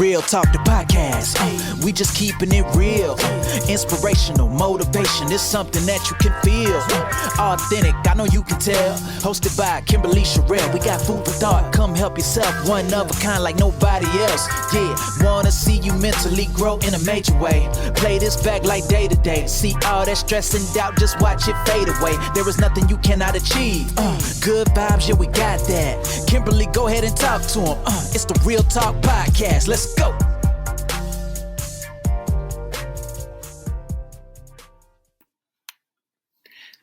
Real Talk the podcast. We just keeping it real. Inspirational, motivation. It's something that you can feel. Authentic, I know you can tell. Hosted by Kimberly Sherrill. We got food for thought. Come help yourself. One of a kind like nobody else. Yeah, wanna see you mentally grow in a major way. Play this back like day to day. See all that stress and doubt, just watch it fade away. There is nothing you cannot achieve. Good vibes, yeah, we got that. Kimberly, go ahead and talk to him. It's the Real Talk podcast. Let's go.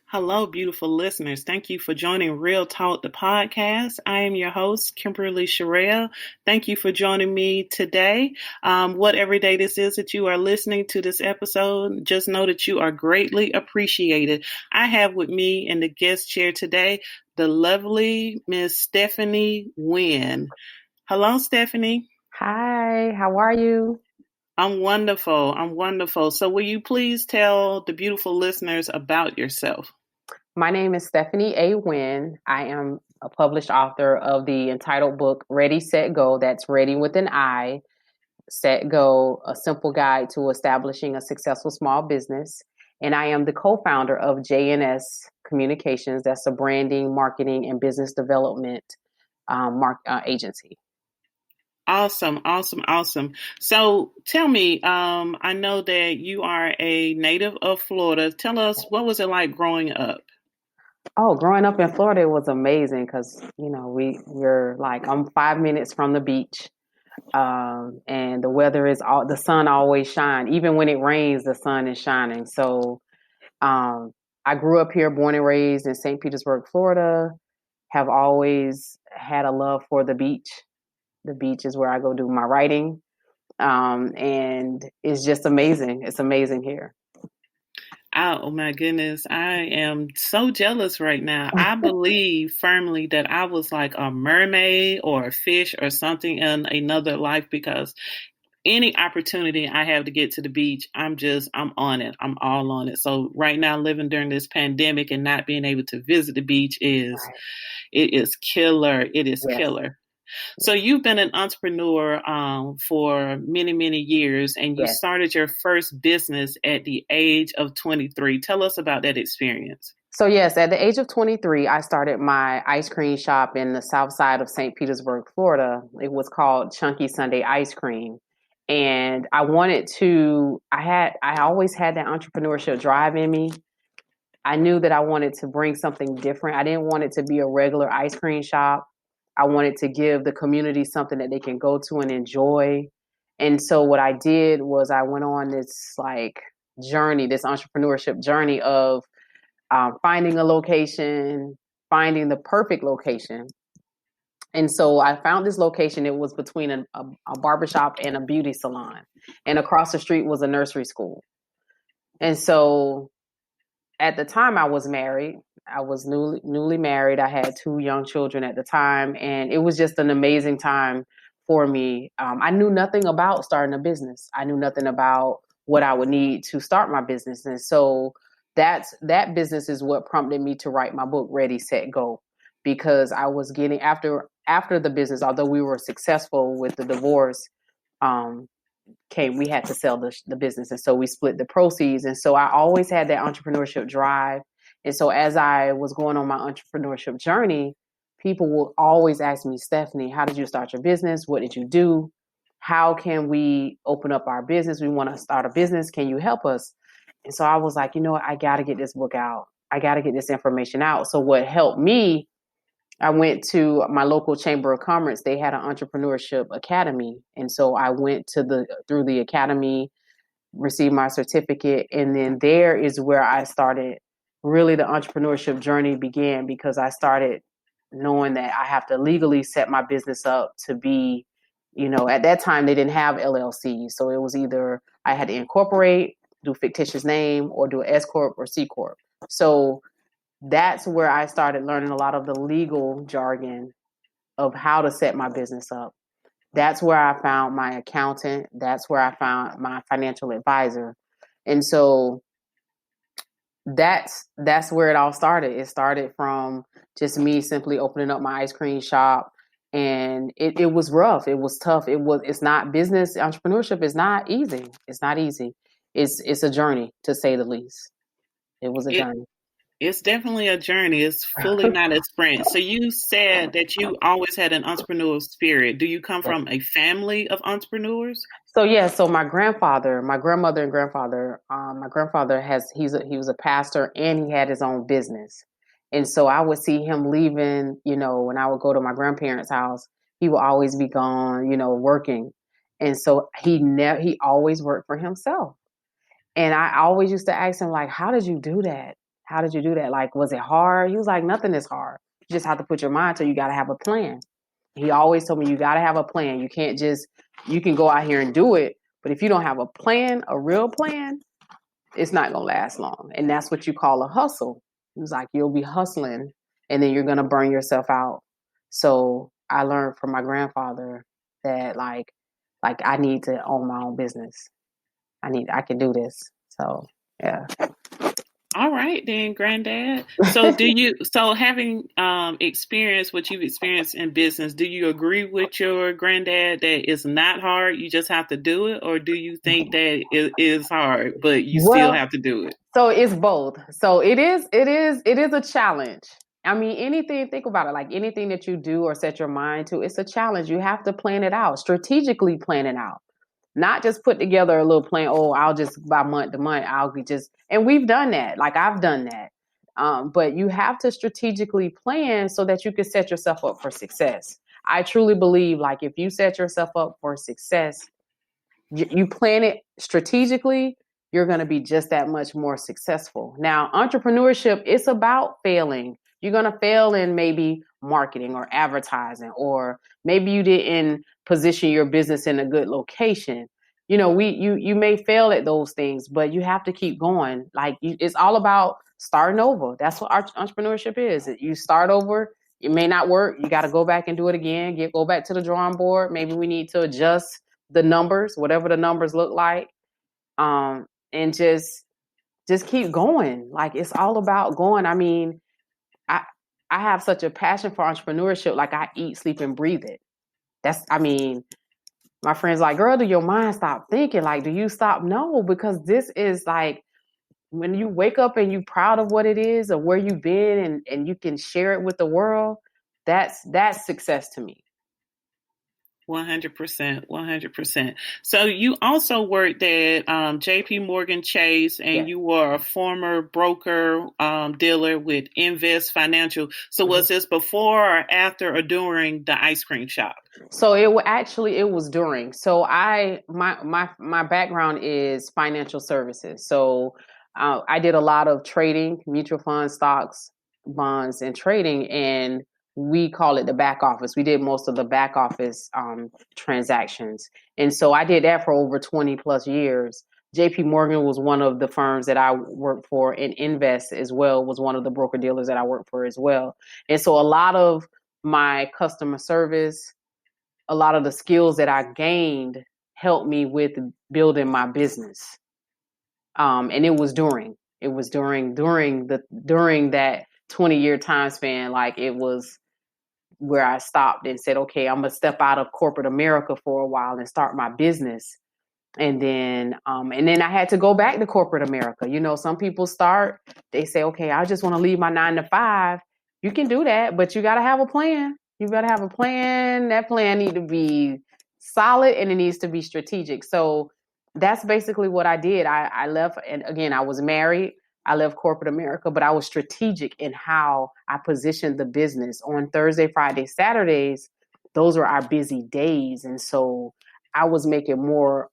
Hello, beautiful listeners. Thank you for joining Real Talk, the podcast. I am your host, Kimberly Sherrill. Thank you for joining me today. Whatever day this is that you are listening to this episode, just know that you are greatly appreciated. I have with me in the guest chair today, the lovely Miss Stephanie Wynn. Hello, Stephanie. Hi, how are you? I'm wonderful. So will you please tell the beautiful listeners about yourself? My name is Stephanie A. Wynn. I am a published author of the entitled book, Readi-Set-Go. That's Ready with an I, Set Go, a simple guide to establishing a successful small business. And I am the co-founder of JNS Communications. That's a branding, marketing, and business development agency. Awesome. So tell me, I know that you are a native of Florida. Tell us, what was it like growing up? Oh, growing up in Florida was amazing because, we're like, I'm 5 minutes from the beach. And the weather is the sun always shines. Even when it rains, the sun is shining. So I grew up here, born and raised in St. Petersburg, Florida, have always had a love for the beach. The beach is where I go do my writing. And it's just amazing. It's amazing here. Oh my goodness. I am so jealous right now. I believe firmly that I was like a mermaid or a fish or something in another life, because any opportunity I have to get to the beach, I'm on it. I'm all on it. So right now, living during this pandemic and not being able to visit the beach it is killer. It is killer. So you've been an entrepreneur for many, many years, and you started your first business at the age of 23. Tell us about that experience. So yes, at the age of 23, I started my ice cream shop in the south side of St. Petersburg, Florida. It was called Chunky Sunday Ice Cream. And I always had that entrepreneurship drive in me. I knew that I wanted to bring something different. I didn't want it to be a regular ice cream shop. I wanted to give the community something that they can go to and enjoy. And so what I did was I went on this journey, this entrepreneurship journey of finding a location, finding the perfect location. And so I found this location. It was between a barbershop and a beauty salon. And across the street was a nursery school. And so at the time I was married. I was newly married. I had 2 young children at the time, and it was just an amazing time for me. I knew nothing about starting a business. I knew nothing about what I would need to start my business. And so that business is what prompted me to write my book, Readi-Set-Go, because I was getting after the business, although we were successful with the divorce, we had to sell the business. And so we split the proceeds. And so I always had that entrepreneurship drive. And so as I was going on my entrepreneurship journey, people will always ask me, Stephanie, how did you start your business? What did you do? How can we open up our business? We want to start a business. Can you help us? And so I was like, you know what? I got to get this book out. I got to get this information out. So what helped me, I went to my local chamber of commerce. They had an entrepreneurship academy. And so I went through the academy, received my certificate. And then there is where I started. Really, the entrepreneurship journey began, because I started knowing that I have to legally set my business up to be, at that time they didn't have LLCs. So it was either I had to incorporate, do fictitious name, or do an S Corp or C Corp. So that's where I started learning a lot of the legal jargon of how to set my business up. That's where I found my accountant. That's where I found my financial advisor. And so that's where it all started. It started from just me simply opening up my ice cream shop, And it was rough. It was tough. It's not business. Entrepreneurship is not easy. It's not easy. It's a journey, to say the least. It was a It journey. It's definitely a journey. It's fully not a sprint. So you said that you always had an entrepreneurial spirit. Do you come from a family of entrepreneurs? So yeah, so my grandfather, my grandmother and grandfather, my grandfather he was a pastor and he had his own business. And so I would see him leaving, when I would go to my grandparents' house, he would always be gone, working. And so he always worked for himself. And I always used to ask him, like, how did you do that? How did you do that? Like, was it hard? He was like, nothing is hard. You just have to put your mind to it. You got to have a plan. He always told me, you got to have a plan. You can't you can go out here and do it. But if you don't have a plan, a real plan, it's not going to last long. And that's what you call a hustle. He was like, you'll be hustling and then you're going to burn yourself out. So I learned from my grandfather that like I need to own my own business. I can do this. So, yeah. All right, then, Granddad. So so having experienced what you've experienced in business, do you agree with your granddad that it's not hard, you just have to do it? Or do you think that it is hard, but you still have to do it? So it's both. So it is a challenge. I mean, think about it, like anything that you do or set your mind to, it's a challenge. You have to plan it out, strategically plan it out. Not just put together a little plan, I'll just by month to month, and we've done that. Like I've done that. But you have to strategically plan so that you can set yourself up for success. I truly believe like if you set yourself up for success, you plan it strategically, you're going to be just that much more successful. Now, entrepreneurship, it's about failing. You're going to fail in maybe marketing or advertising, or maybe you didn't position your business in a good location. You may fail at those things, but you have to keep going. Like it's all about starting over. That's what entrepreneurship is. You start over. It may not work. You got to go back and do it again. Go back to the drawing board. Maybe we need to adjust the numbers, whatever the numbers look like, and just keep going. Like it's all about going. I mean, I have such a passion for entrepreneurship. Like I eat, sleep, and breathe it. My friends like, girl, do your mind stop thinking? Like, do you stop? No, because this is like when you wake up and you proud of what it is or where you've been and you can share it with the world, that's success to me. 100%. So you also worked at JP Morgan Chase, and you were a former broker dealer with Invest Financial. So was this before or after or during the ice cream shop? So it was during. So my background is financial services. So I did a lot of trading, mutual funds, stocks, bonds, and trading, and we call it the back office. We did most of the back office transactions. And so I did that for over 20 plus years. JP Morgan was one of the firms that I worked for, and Invest as well was one of the broker dealers that I worked for as well. And so a lot of my customer service, a lot of the skills that I gained helped me with building my business. And it was during that 20-year time span, like it was where I stopped and said, okay, I'm going to step out of corporate America for a while and start my business. And then I had to go back to corporate America. Some people they say, okay, I just want to leave my 9 to 5. You can do that, but you got to have a plan. You got to have a plan. That plan needs to be solid and it needs to be strategic. So that's basically what I did. I left, and again, I was married. I left corporate America, but I was strategic in how I positioned the business. On Thursday, Friday, Saturdays, those were our busy days. And so I was making more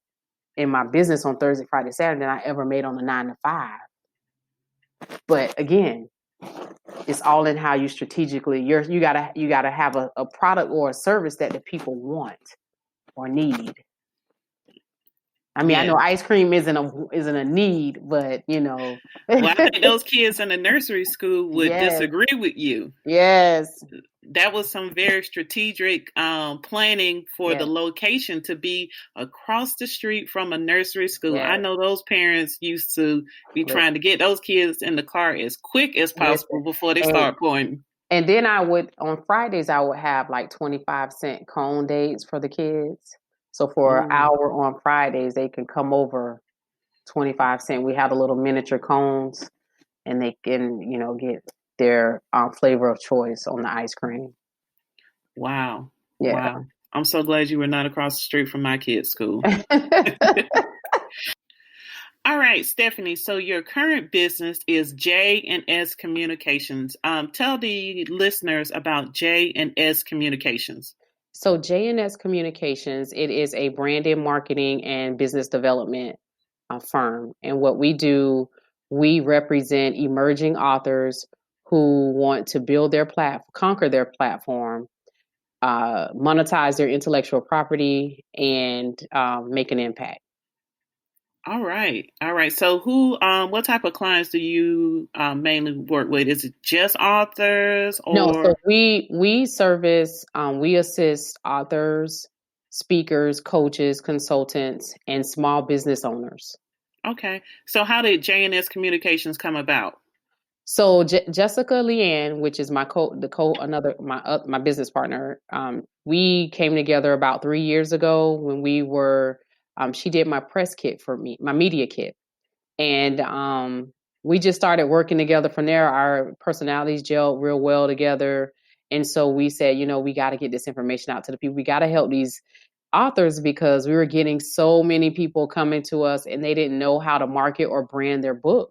in my business on Thursday, Friday, Saturday than I ever made on the 9 to 5. But again, it's all in how you strategically, you gotta have a product or a service that the people want or need. I mean, I know ice cream isn't a need, but Well, I think those kids in the nursery school would disagree with you. Yes. That was some very strategic planning for the location to be across the street from a nursery school. I know those parents used to be trying to get those kids in the car as quick as possible before they start pointing. And then on Fridays, I would have like 25-cent cone dates for the kids. So for an Ooh. hour on Fridays, they can come over 25-cent. We had a little miniature cones and they can, get their flavor of choice on the ice cream. Wow. Yeah. Wow. I'm so glad you were not across the street from my kids' school. All right, Stephanie. So your current business is J&S Communications. Tell the listeners about J&S Communications. So J&S Communications, it is a branded marketing and business development firm. And what we do, we represent emerging authors who want to build their conquer their platform, monetize their intellectual property, and make an impact. All right. So what type of clients do you mainly work with? Is it just authors or? No, so we service, we assist authors, speakers, coaches, consultants, and small business owners. Okay. So how did J&S Communications come about? So Jessica Leanne, which is my my business partner, we came together about 3 years ago when we were. She did my press kit for me, my media kit, and we just started working together from there. Our personalities gelled real well together, and so we said, we got to get this information out to the people. We got to help these authors because we were getting so many people coming to us, and they didn't know how to market or brand their book.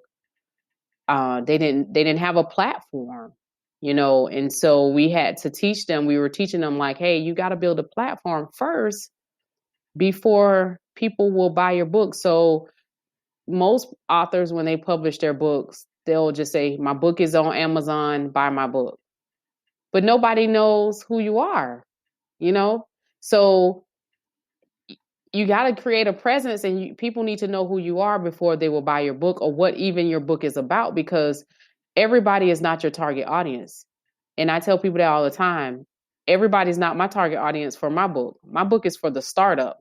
They didn't have a platform, and so we had to teach them. We were teaching them like, hey, you got to build a platform first before people will buy your book. So most authors, when they publish their books, they'll just say, my book is on Amazon, buy my book. But nobody knows who you are, So you got to create a presence, and people need to know who you are before they will buy your book or what even your book is about, because everybody is not your target audience. And I tell people that all the time. Everybody's not my target audience for my book. My book is for the startup,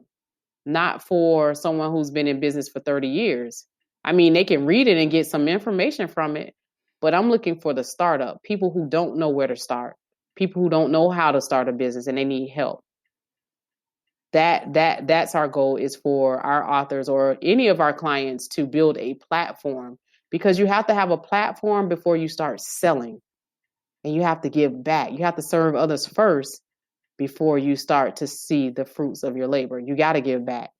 not for someone who's been in business for 30 years. I mean, they can read it and get some information from it, but I'm looking for the startup, people who don't know where to start, people who don't know how to start a business and they need help. That's our goal, is for our authors or any of our clients to build a platform, because you have to have a platform before you start selling, and you have to give back. You have to serve others first before you start to see the fruits of your labor. You got to give back.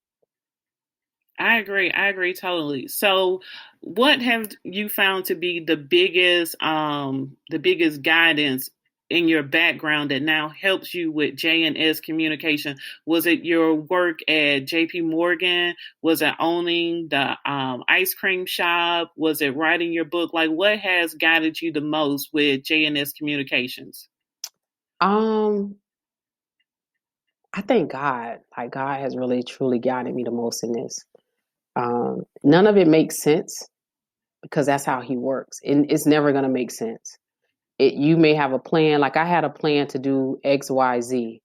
I agree totally. So what have you found to be the biggest guidance in your background that now helps you with J&S Communication? Was it your work at JP Morgan? Was it owning the ice cream shop? Was it writing your book? Like, what has guided you the most with J&S Communications? I think God has really truly guided me the most in this. None of it makes sense because that's how he works. And it's never going to make sense. You may have a plan, like I had a plan to do X, Y, Z,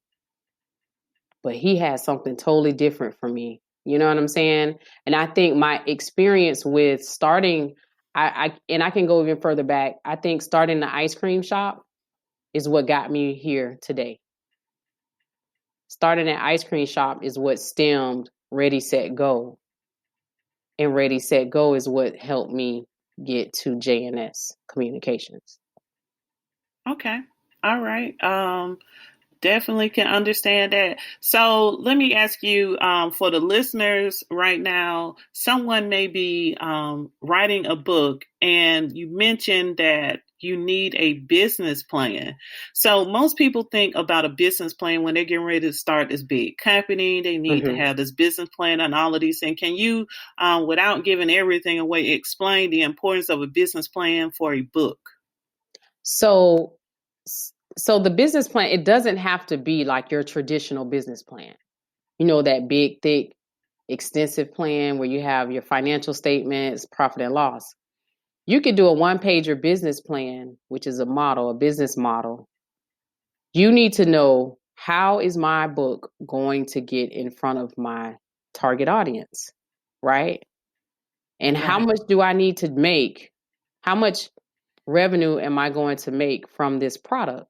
but he had something totally different for me. You know what I'm saying? And I think my experience with starting, I can go even further back. I think starting the ice cream shop is what got me here today. Starting an ice cream shop is what stemmed Readi-Set-Go. And Readi-Set-Go is what helped me get to J&S Communications. Okay. All right. Definitely can understand that. So let me ask you, for the listeners right now, someone may be writing a book, and you mentioned that you need a business plan. So most people think about a business plan when they're getting ready to start this big company. They need to have this business plan and all of these things. Can you, without giving everything away, explain the importance of a business plan for a book? So the business plan, it doesn't have to be like your traditional business plan. That big, thick, extensive plan where you have your financial statements, profit and loss. You could do a one-pager business plan, which is a business model. You need to know, how is my book going to get in front of my target audience, right? And how much do I need to make? How much revenue am I going to make from this product?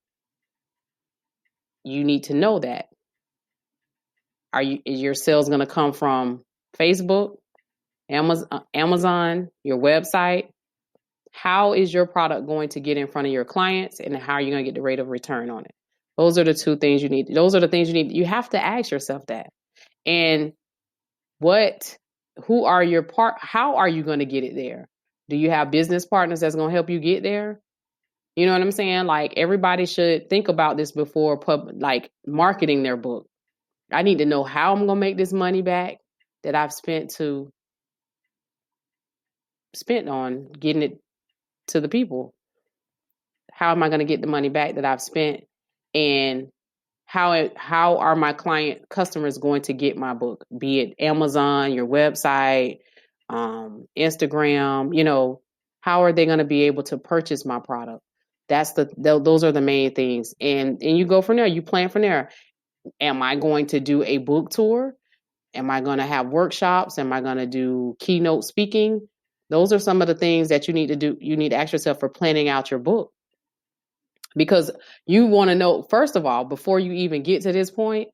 You need to know that. Is your sales going to come from Facebook, Amazon, your website? How is your product going to get in front of your clients, and how are you going to get the rate of return on it? Those are the two things you need. Those are the things you need. You have to ask yourself that. And who are your how are you going to get it there? Do you have business partners that's going to help you get there? You know what I'm saying? Like, everybody should think about this before marketing their book. I need to know how I'm going to make this money back that I've spent on getting it to the people. How am I going to get the money back that I've spent? And how are my customers going to get my book? Be it Amazon, your website, Instagram, how are they going to be able to purchase my product? Those are the main things. And you go from there, you plan from there. Am I going to do a book tour? Am I going to have workshops? Am I going to do keynote speaking? Those are some of the things that you need to do. You need to ask yourself for planning out your book. Because you want to know, first of all, before you even get to this point,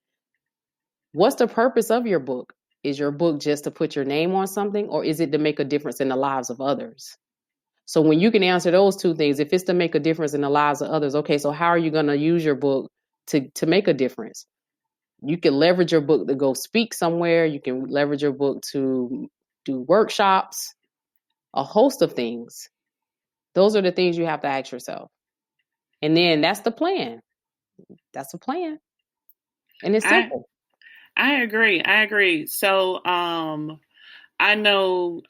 what's the purpose of your book? Is your book just to put your name on something, or is it to make a difference in the lives of others? So when you can answer those two things, if it's to make a difference in the lives of others, okay, so how are you going to use your book to make a difference? You can leverage your book to go speak somewhere. You can leverage your book to do workshops, a host of things. Those are the things you have to ask yourself. And then that's the plan. That's the plan. And it's simple. I agree. So, I know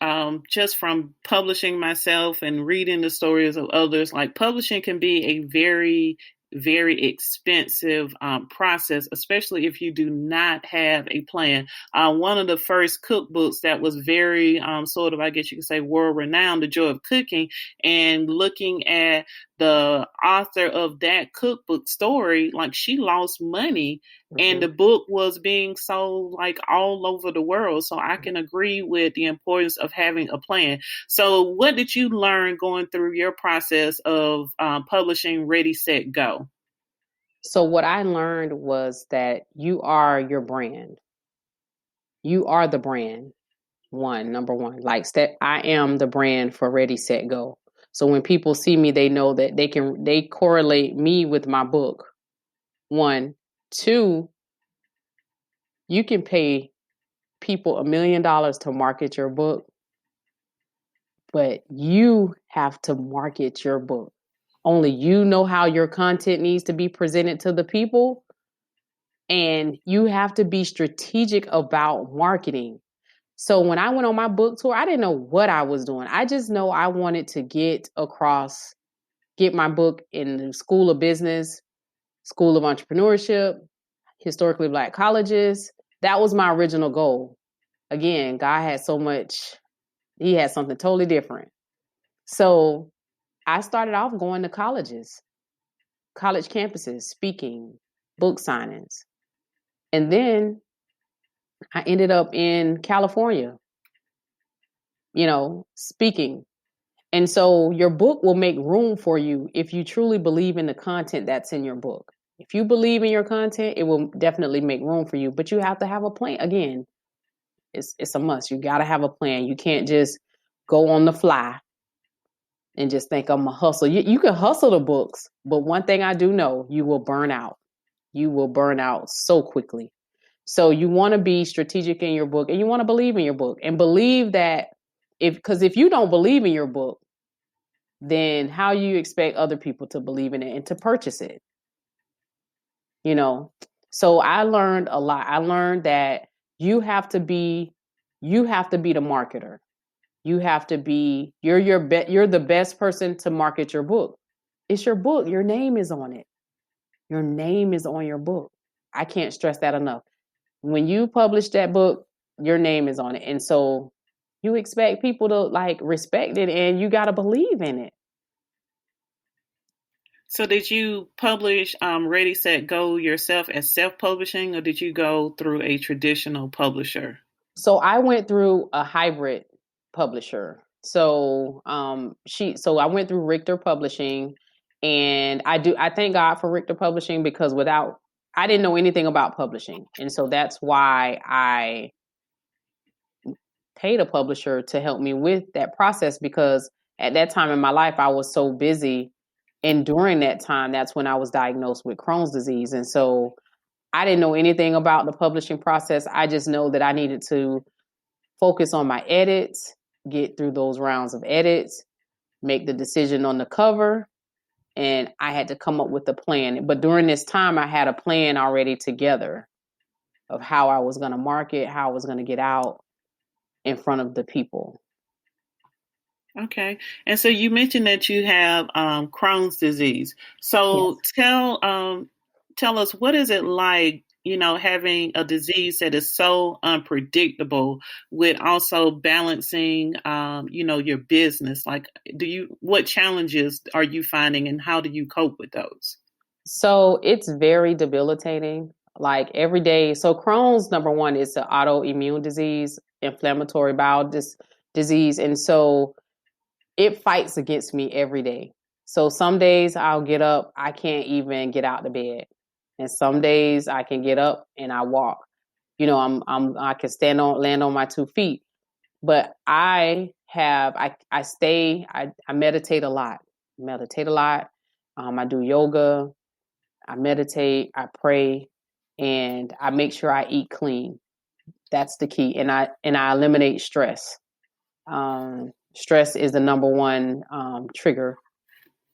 just from publishing myself and reading the stories of others, like, publishing can be a very, very expensive process, especially if you do not have a plan. One of the first cookbooks that was very sort of, I guess you could say, world renowned, The Joy of Cooking, and looking at the author of that cookbook story, like, she lost money. And the book was being sold like all over the world. So I can agree with the importance of having a plan. So what did you learn going through your process of publishing Readi-Set-Go? So what I learned was that you are your brand. You are the brand. Number one. Like, I am the brand for Readi-Set-Go. So when people see me, they know that they correlate me with my book. 1, 2, you can pay people $1 million to market your book, but you have to market your book. Only you know how your content needs to be presented to the people, and you have to be strategic about marketing. So when I went on my book tour, I didn't know what I was doing. I just know I wanted to get my book in the School of Business, School of Entrepreneurship, historically Black colleges. That was my original goal. Again, God had he had something totally different. So I started off going to colleges, college campuses, speaking, book signings. And then I ended up in California, speaking. And so your book will make room for you if you truly believe in the content that's in your book. If you believe in your content, it will definitely make room for you. But you have to have a plan. Again, it's a must. You got to have a plan. You can't just go on the fly and just think I'm a hustle. You can hustle the books, but one thing I do know, you will burn out. You will burn out so quickly. So you want to be strategic in your book, and you want to believe in your book, and believe that because if you don't believe in your book, then how you expect other people to believe in it and to purchase it? So I learned a lot. I learned that you have to be the marketer. You have to be, you're the best person to market your book. It's your book. Your name is on it. Your name is on your book. I can't stress that enough. When you publish that book, your name is on it. And so you expect people to respect it, and you got to believe in it. So did you publish Readi-Set-Go yourself as self-publishing, or did you go through a traditional publisher? So I went through a hybrid publisher. So so I went through Richter Publishing, and I thank God for Richter Publishing, because I didn't know anything about publishing. And so that's why I paid a publisher to help me with that process, because at that time in my life I was so busy. And during that time, that's when I was diagnosed with Crohn's disease. And so I didn't know anything about the publishing process. I just know that I needed to focus on my edits, get through those rounds of edits, make the decision on the cover, and I had to come up with a plan. But during this time, I had a plan already together of how I was going to market, how I was going to get out in front of the people. Okay. And so you mentioned that you have Crohn's disease. So Yes. tell us, what is it like, having a disease that is so unpredictable, with also balancing, your business? Like, what challenges are you finding, and how do you cope with those? So it's very debilitating. Like every day. So Crohn's, number one, is an autoimmune disease, inflammatory bowel disease. And so it fights against me every day. So some days I'll get up, I can't even get out of bed. And some days I can get up and I walk. I can land on my 2 feet. But I meditate a lot. I do yoga, I meditate, I pray, and I make sure I eat clean. That's the key. And I eliminate stress. Stress is the number one trigger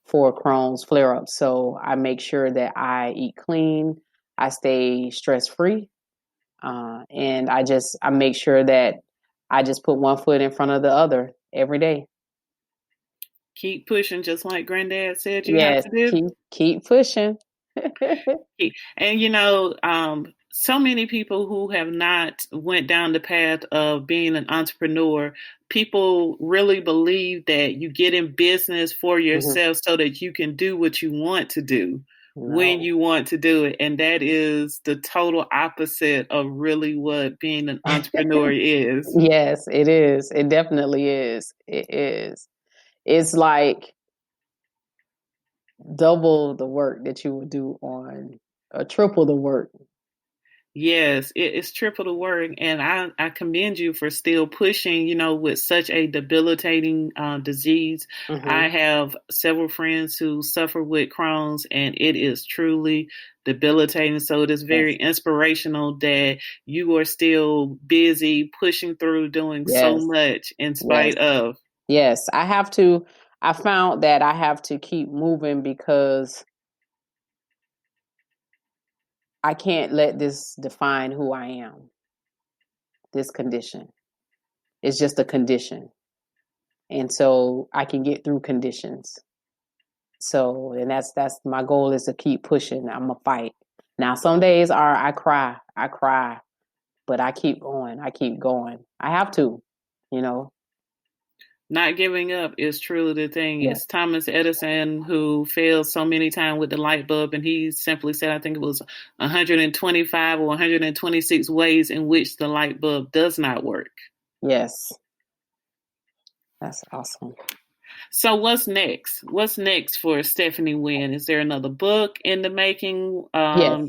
for Crohn's flare-ups. So I make sure that I eat clean, I stay stress-free, and I make sure that I just put one foot in front of the other every day. Keep pushing, just like Granddad said you have Yes, to do. keep pushing. And so many people who have not went down the path of being an entrepreneur, people really believe that you get in business for yourself so that you can do what you want to do when you want to do it. And that is the total opposite of really what being an entrepreneur is. Yes, it is. It definitely is. It is. It's like double the work that you would do or triple the work. Yes, it's triple the work, and I commend you for still pushing, with such a debilitating disease. I have several friends who suffer with Crohn's, and it is truly debilitating. So it is very inspirational that you are still busy pushing through, doing so much in spite of. Yes, I found that I have to keep moving, because I can't let this define who I am. This condition. It's just a condition. And so I can get through conditions. So, and that's my goal, is to keep pushing. I'm gonna fight. Now, some days I cry, but I keep going. I have to, Not giving up is truly the thing. It's Thomas Edison who failed so many times with the light bulb, and he simply said, I think it was 125 or 126 ways in which the light bulb does not work. Yes. That's awesome. So what's next? What's next for Stephanie Wynn? Is there another book in the making,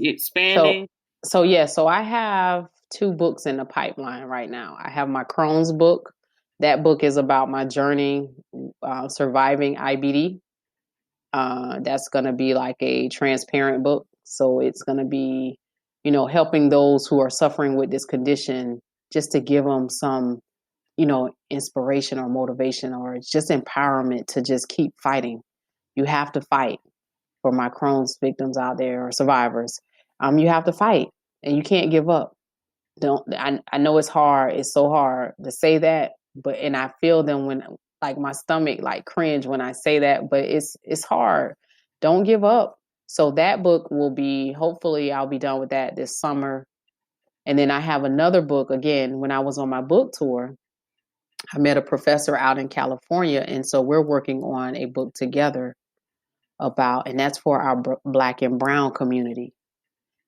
expanding? So I have 2 books in the pipeline right now. I have my Crohn's book. That book is about my journey surviving IBD. That's going to be like a transparent book. So it's going to be, helping those who are suffering with this condition, just to give them some, inspiration or motivation, or just empowerment to just keep fighting. You have to fight. For my Crohn's victims out there, or survivors. You have to fight, and you can't give up. I know it's hard. It's so hard to say that, and I feel them when, like, my stomach like cringe when I say that, but it's hard. Don't give up. So that book will be, hopefully I'll be done with that this summer. And then I have another book. Again, when I was on my book tour, I met a professor out in California. And so we're working on a book together and that's for our Black and Brown community.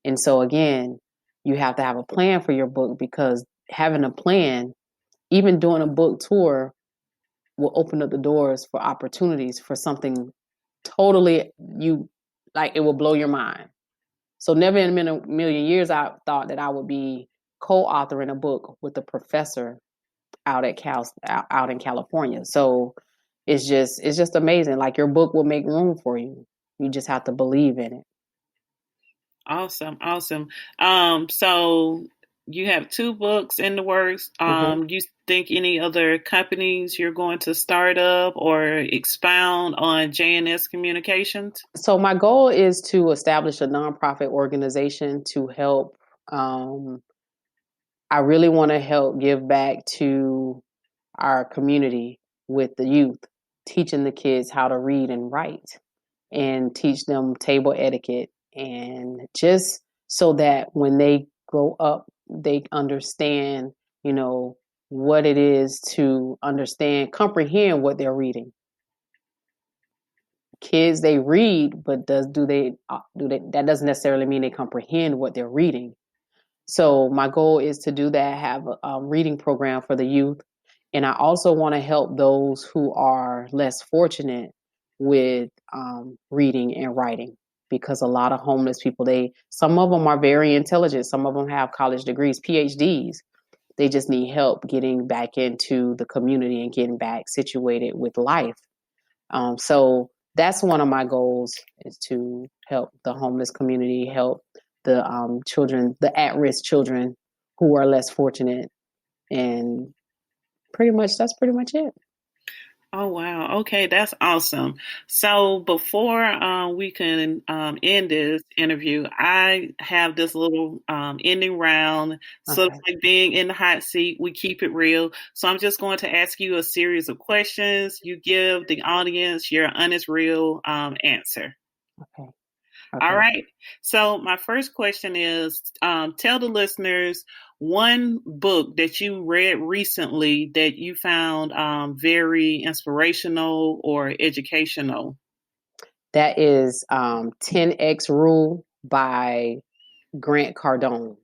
And so again, you have to have a plan for your book, because having a plan, even doing a book tour, will open up the doors for opportunities for something totally it will blow your mind. So never in a million years I thought that I would be co-authoring a book with a professor out in California. So it's just amazing. Like, your book will make room for you. You just have to believe in it. Awesome. So you have 2 books in the works. You think any other companies you're going to start up or expound on J&S Communications? So my goal is to establish a nonprofit organization to help. I really want to help give back to our community with the youth, teaching the kids how to read and write, and teach them table etiquette, and just so that when they grow up, they understand, what it is to comprehend what they're reading. Kids, they read, but that doesn't necessarily mean they comprehend what they're reading. So my goal is to do that, have a reading program for the youth. And I also want to help those who are less fortunate with reading and writing, because a lot of homeless people, some of them are very intelligent. Some of them have college degrees, PhDs. They just need help getting back into the community and getting back situated with life. So that's one of my goals, is to help the homeless community, help the children, the at-risk children who are less fortunate. And that's pretty much it. Oh, wow. Okay, that's awesome. So before we can end this interview, I have this little ending round, sort of like being in the hot seat. We keep it real. So I'm just going to ask you a series of questions. You give the audience your honest, real answer. Okay. All right. So my first question is, tell the listeners one book that you read recently that you found very inspirational or educational. That is 10X Rule by Grant Cardone.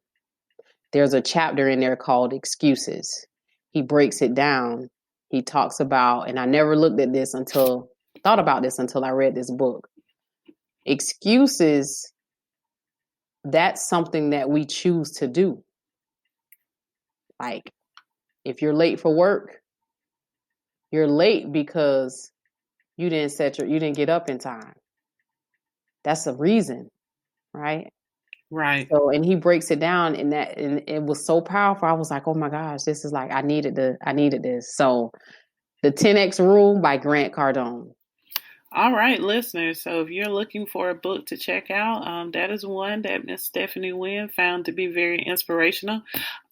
There's a chapter in there called Excuses. He breaks it down. He talks about, and I never thought about this until I read this book. Excuses, that's something that we choose to do. Like, if you're late for work, you're late because you didn't get up in time. That's a reason, right? Right. So, and he breaks it down and it was so powerful. I was like, oh my gosh, this is like, I needed this. So the 10X Rule by Grant Cardone. All right, listeners. So if you're looking for a book to check out, that is one that Miss Stephanie Wynn found to be very inspirational.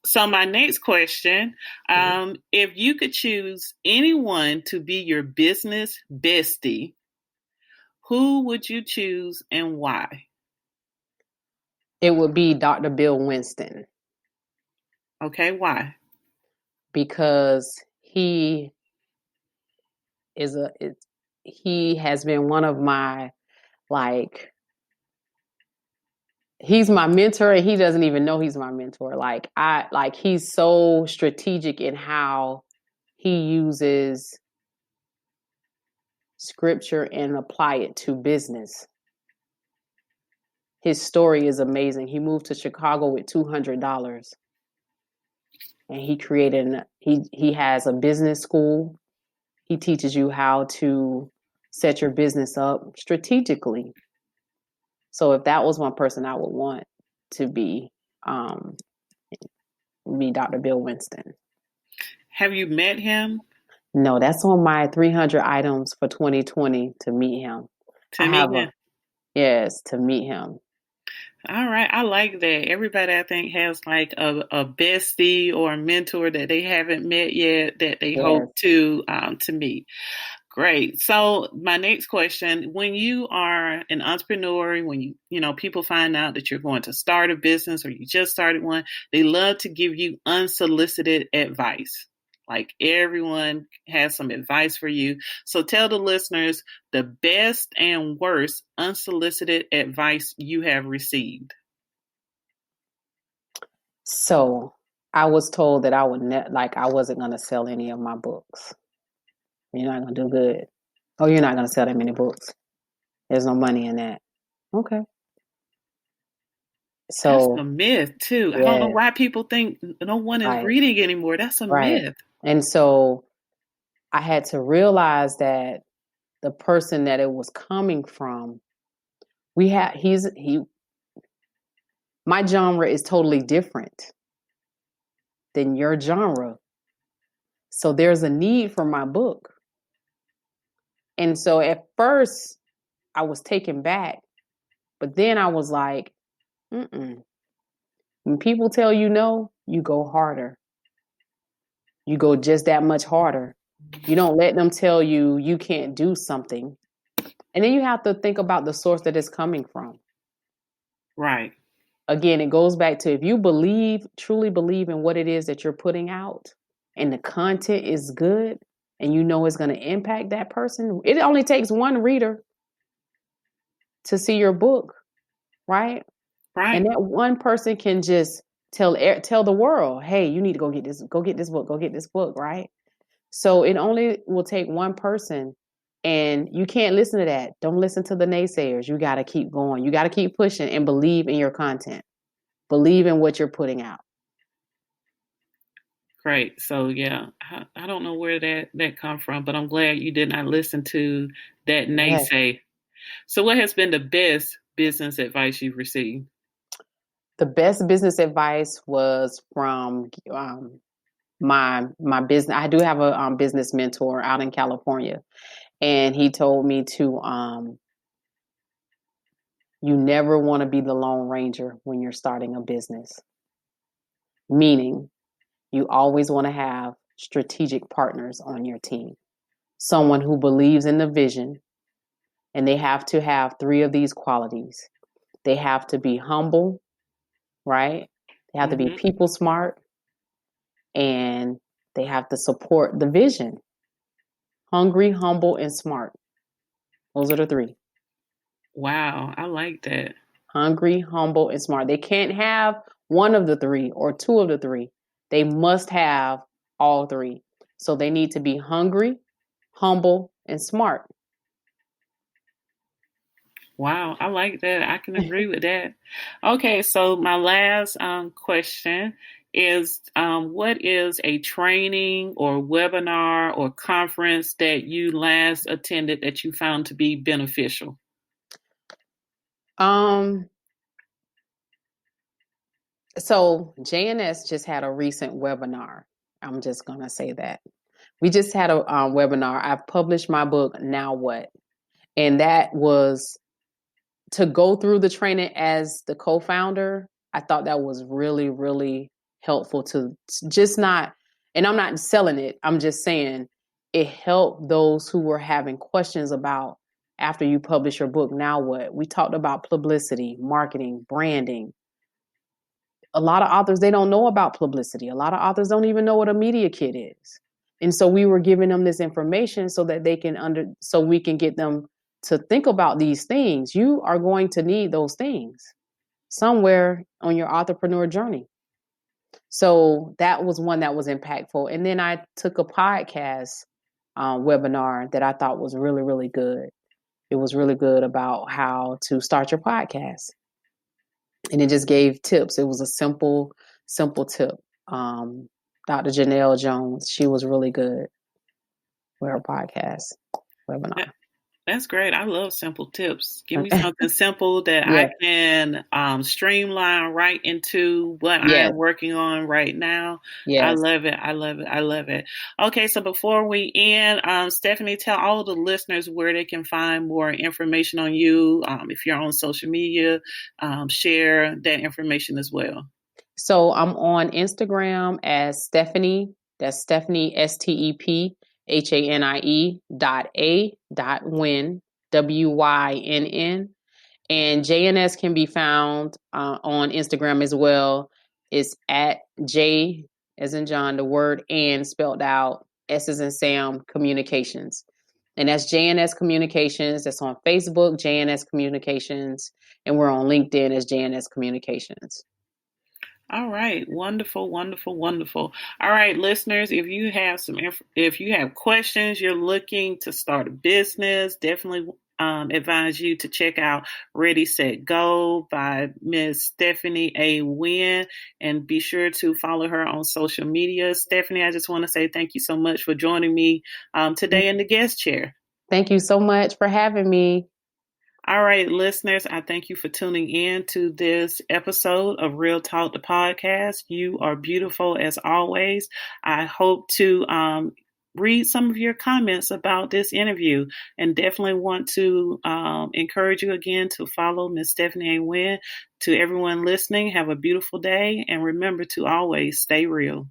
So my next question, if you could choose anyone to be your business bestie, who would you choose and why? It would be Dr. Bill Winston. Okay, why? Because he has been one of my, he's my mentor, and he doesn't even know he's my mentor. He's so strategic in how he uses scripture and apply it to business. His story is amazing. He moved to Chicago with $200, and he has a business school. He teaches you how to set your business up strategically. So if that was one person I would want to be Dr. Bill Winston. Have you met him? No, that's on my 300 items for 2020 to meet him. Yes, to meet him. All right. I like that. Everybody, I think, has like a bestie or a mentor that they haven't met yet that they hope to meet. Great. So my next question, when you are an entrepreneur, when people find out that you're going to start a business or you just started one, they love to give you unsolicited advice. Like, everyone has some advice for you. So tell the listeners the best and worst unsolicited advice you have received. So I was told that I wasn't going to sell any of my books. You're not going to do good. Oh, you're not going to sell that many books. There's no money in that. Okay. That's So, a myth too. I don't know yeah, why people think no one is right, reading anymore. That's a right. myth. And so I had to realize that the person that it was coming from, my genre is totally different than your genre. So there's a need for my book. And so at first I was taken back, but then I was like, mm-mm. When people tell you no, you go harder. You go just that much harder. You don't let them tell you you can't do something. And then you have to think about the source that it's coming from. Right. Again, it goes back to if you truly believe in what it is that you're putting out and the content is good and you know it's going to impact that person. It only takes one reader to see your book, right? Right. And that one person can just tell the world, hey, you need to go get this book, right? So it only will take one person, and you can't listen to that. Don't listen to the naysayers. You got to keep going. You got to keep pushing and believe in your content. Believe in what you're putting out. Great. So yeah, I don't know where that come from, but I'm glad you did not listen to that naysay. So what has been the best business advice you've received? The best business advice was from my business. I do have a business mentor out in California, and he told me to you never want to be the Lone Ranger when you're starting a business. Meaning, you always want to have strategic partners on your team. Someone who believes in the vision, and they have to have 3 of these qualities. They have to be humble, right? They have to be people smart, and they have to support the vision. Hungry, humble, and smart. Those are the 3. Wow, I like that. Hungry, humble, and smart. They can't have one of the 3 or 2 of the 3. They must have all 3. So they need to be hungry, humble, and smart. Wow, I like that. I can agree with that. Okay, so my last question is what is a training or webinar or conference that you last attended that you found to be beneficial? So JNS just had a recent webinar. I'm just going to say that. We just had a webinar. I've published my book, Now What? And that was to go through the training as the co-founder. I thought that was really, really helpful to just not, and I'm not selling it. I'm just saying it helped those who were having questions about after you publish your book, now what? We talked about publicity, marketing, branding. A lot of authors, they don't know about publicity. A lot of authors don't even know what a media kit is. And so we were giving them this information so that they can so we can get them to think about these things. You are going to need those things somewhere on your entrepreneur journey. So that was one that was impactful. And then I took a podcast webinar that I thought was really, really good. It was really good about how to start your podcast. And it just gave tips. It was a simple tip. Dr. Janelle Jones, she was really good with her podcast webinar. That's great. I love simple tips. Give me something simple that Yeah. I can streamline right into what Yes. I'm working on right now. Yes. I love it. I love it. I love it. Okay, so before we end, Stephanie, tell all the listeners where they can find more information on you. If you're on social media, share that information as well. So I'm on Instagram as Stephanie. That's Stephanie STEPHANIE.A.Wynn, WYNN. And JNS can be found on Instagram as well. It's at J as in John, the word and spelled out, S as in Sam, Communications. And that's JNS Communications. That's on Facebook, JNS Communications. And we're on LinkedIn as JNS Communications. All right. Wonderful, wonderful, wonderful. All right, listeners, if you have questions, you're looking to start a business, definitely advise you to check out Readi-Set-Go by Miss Stephanie A. Wynn, and be sure to follow her on social media. Stephanie, I just want to say thank you so much for joining me today in the guest chair. Thank you so much for having me. All right, listeners, I thank you for tuning in to this episode of Real Talk, the podcast. You are beautiful as always. I hope to read some of your comments about this interview, and definitely want to encourage you again to follow Miss Stephanie A. Wynn. To everyone listening, have a beautiful day, and remember to always stay real.